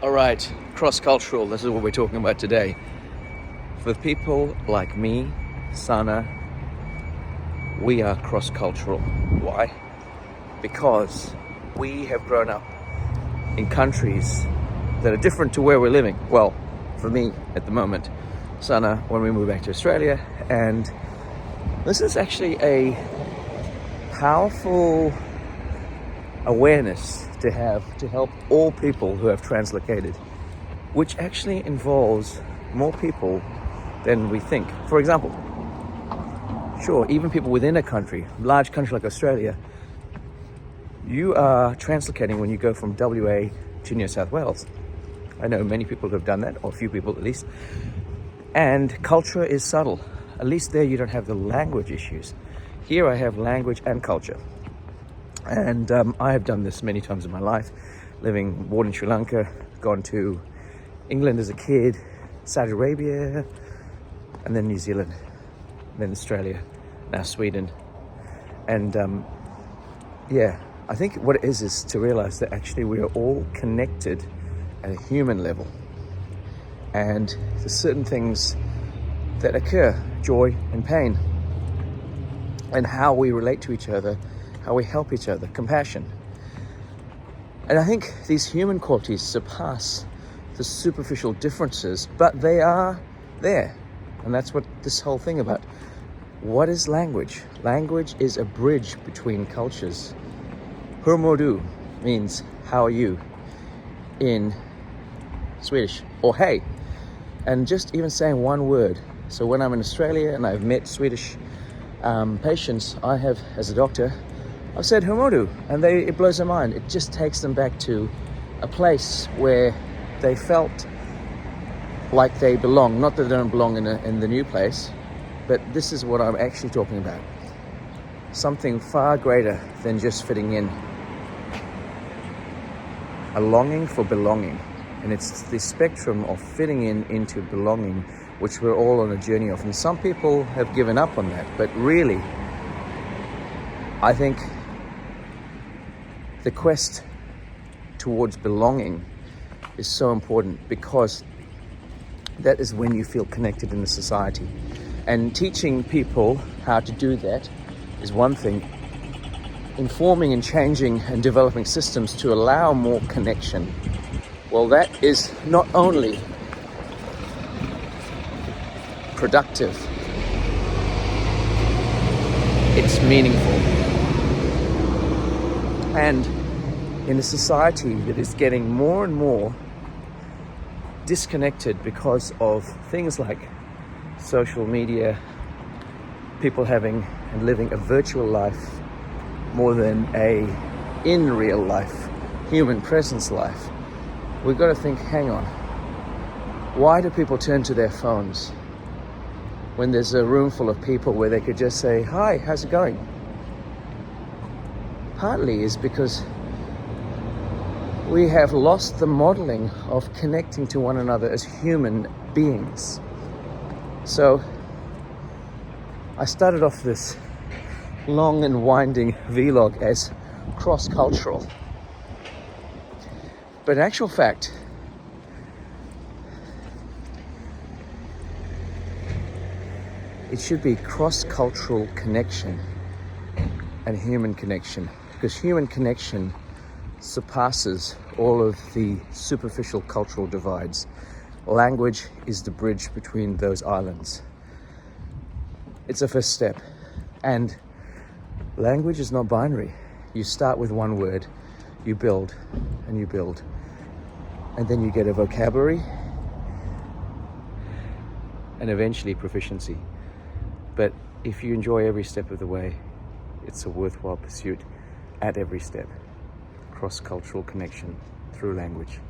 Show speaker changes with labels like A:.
A: All right, cross-cultural, this is what we're talking about today. For people like me, Sana, we are cross-cultural. Why? Because we have grown up in countries that are different to where we're living. Well, for me at the moment, Sana, when we move back to Australia, and this is actually a powerful awareness to have to help all people who have translocated, which actually involves more people than we think. For example, sure, even people within a country, large country like Australia, you are translocating when you go from WA to New South Wales. I know many people who have done that, or a few people at least. And culture is subtle. At least there you don't have the language issues. Here I have language and culture. And I have done this many times in my life, born in Sri Lanka, gone to England as a kid, Saudi Arabia, and then New Zealand, then Australia, now Sweden. And I think what it is to realize that actually we are all connected at a human level. And there's certain things that occur, joy and pain, and how we relate to each other, how we help each other, compassion. And I think these human qualities surpass the superficial differences, but they are there. And that's what this whole thing about. What is language? Language is a bridge between cultures. Hur mår du means how are you in Swedish, or hey. And just even saying one word. So when I'm in Australia and I've met Swedish patients, I have, as a doctor, I've said hur mår du, and it blows their mind. It just takes them back to a place where they felt like they belong. Not that they don't belong in the new place, but this is what I'm actually talking about. Something far greater than just fitting in. A longing for belonging. And it's the spectrum of fitting into belonging, which we're all on a journey of. And some people have given up on that, but really, I think the quest towards belonging is so important, because that is when you feel connected in the society. And teaching people how to do that is one thing. Informing and changing and developing systems to allow more connection, well, that is not only productive, it's meaningful. And in a society that is getting more and more disconnected because of things like social media, people having and living a virtual life more than in real life, human presence life, we've got to think, hang on, why do people turn to their phones when there's a room full of people where they could just say, hi, how's it going? Partly is because we have lost the modeling of connecting to one another as human beings. So I started off this long and winding vlog as cross-cultural. But in actual fact, it should be cross-cultural connection and human connection, because human connection surpasses all of the superficial cultural divides. Language is the bridge between those islands. It's a first step. And language is not binary. You start with one word, you build and you build. And then you get a vocabulary and eventually proficiency. But if you enjoy every step of the way, it's a worthwhile pursuit at every step. Cross-cultural connection through language.